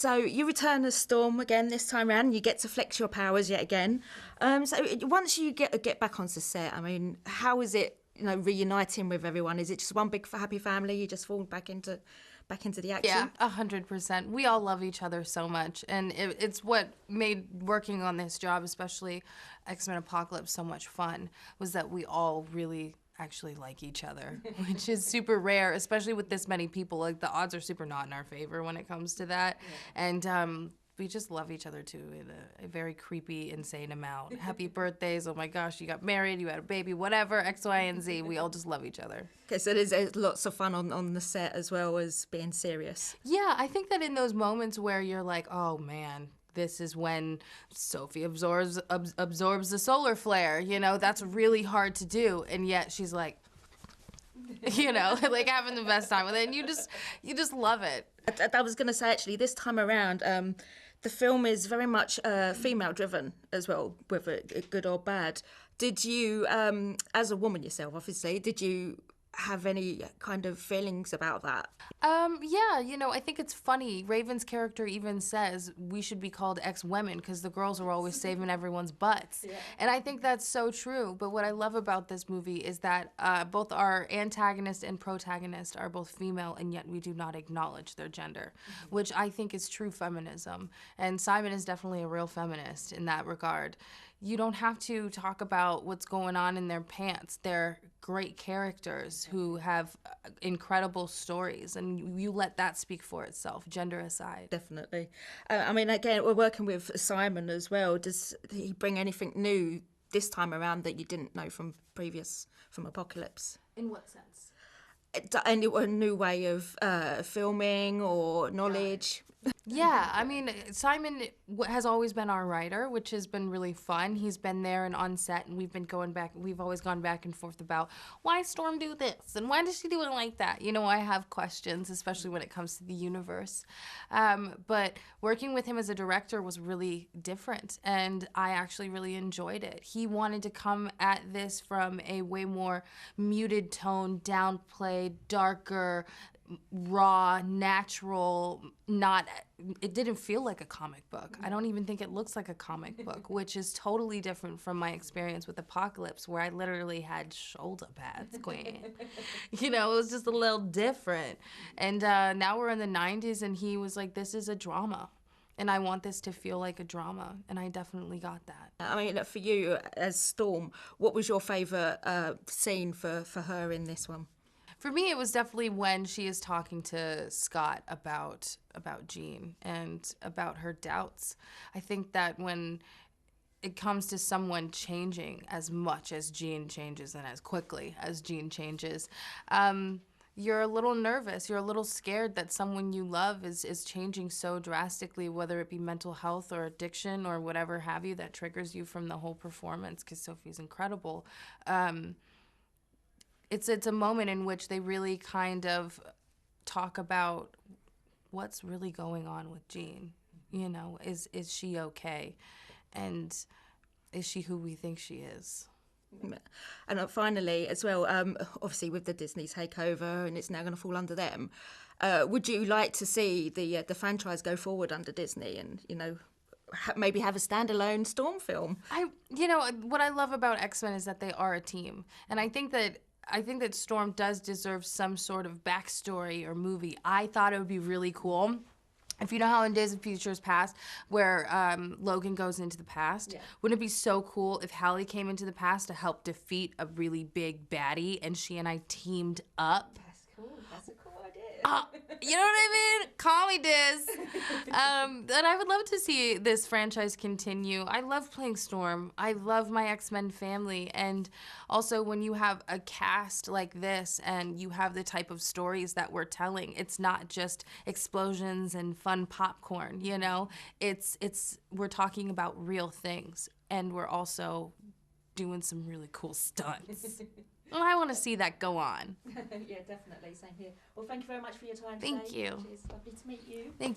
So you return as Storm again this time around. You get to flex your powers yet again. So once you get back onto set, I mean, how is it? Reuniting with everyone. Is it just one big happy family? You just fall back into the action? Yeah, 100%. We all love each other so much, and it's what made working on this job, especially X-Men Apocalypse, so much fun, was that we all really actually like each other, which is super rare, especially with this many people. Like, the odds are super not in our favor when it comes to that. Yeah. And we just love each other, too, in a very creepy, insane amount. Happy birthdays, oh my gosh, you got married, you had a baby, whatever, X, Y, and Z. We all just love each other. Okay, so there's lots of fun on the set as well as being serious. Yeah, I think that in those moments where you're like, oh, man, this is when Sophie absorbs the solar flare, that's really hard to do. And yet she's like, like having the best time with it. And you just love it. I was going to say, actually, this time around, the film is very much female-driven as well, whether good or bad. Did you, as a woman yourself, obviously, did you have any kind of feelings about that? Yeah, I think it's funny. Raven's character even says we should be called ex-women because the girls are always saving everyone's butts. Yeah. And I think that's so true. But what I love about this movie is that both our antagonist and protagonist are both female, and yet we do not acknowledge their gender, which I think is true feminism. And Simon is definitely a real feminist in that regard. You don't have to talk about what's going on in their pants. They're great characters who have incredible stories, and you let that speak for itself, gender aside. Definitely. I mean, again, we're working with Simon as well. Does he bring anything new this time around that you didn't know from Apocalypse? In what sense? A new way of filming or knowledge? Yeah, I mean, Simon has always been our writer, which has been really fun. He's been there and on set, and we've always gone back and forth about why Storm do this and why does she do it like that? I have questions, especially when it comes to the universe. But working with him as a director was really different, and I actually really enjoyed it. He wanted to come at this from a way more muted tone, downplayed, darker, raw, natural, it didn't feel like a comic book. I don't even think it looks like a comic book, which is totally different from my experience with Apocalypse, where I literally had shoulder pads, queen. It was just a little different. And now we're in the 90s, and he was like, this is a drama. And I want this to feel like a drama, and I definitely got that. I mean, for you as Storm, what was your favourite scene for her in this one? For me, it was definitely when she is talking to Scott about Jean and about her doubts. I think that when it comes to someone changing as much as Jean changes and as quickly as Jean changes, you're a little nervous. You're a little scared that someone you love is changing so drastically, whether it be mental health or addiction or whatever have you that triggers you from the whole performance, because Sophie's incredible. It's a moment in which they really kind of talk about what's really going on with Jean. Is she okay? And is she who we think she is? And finally, as well, obviously with the Disney takeover, and it's now going to fall under them, would you like to see the franchise go forward under Disney and, maybe have a standalone Storm film? What I love about X-Men is that they are a team. And I think that Storm does deserve some sort of backstory or movie. I thought it would be really cool. If you know how in Days of Futures Past, where Logan goes into the past, wouldn't it be so cool if Hallie came into the past to help defeat a really big baddie and she and I teamed up? That's cool. That's a cool idea. You know what I mean? Call me Diz. And I would love to see this franchise continue. I love playing Storm. I love my X-Men family. And also when you have a cast like this and you have the type of stories that we're telling, it's not just explosions and fun popcorn, we're talking about real things. And we're also doing some really cool stunts. Well, I want to see that go on. Yeah, definitely. Same here. Well, thank you very much for your time today. Thank you. It's lovely to meet you. Thank you.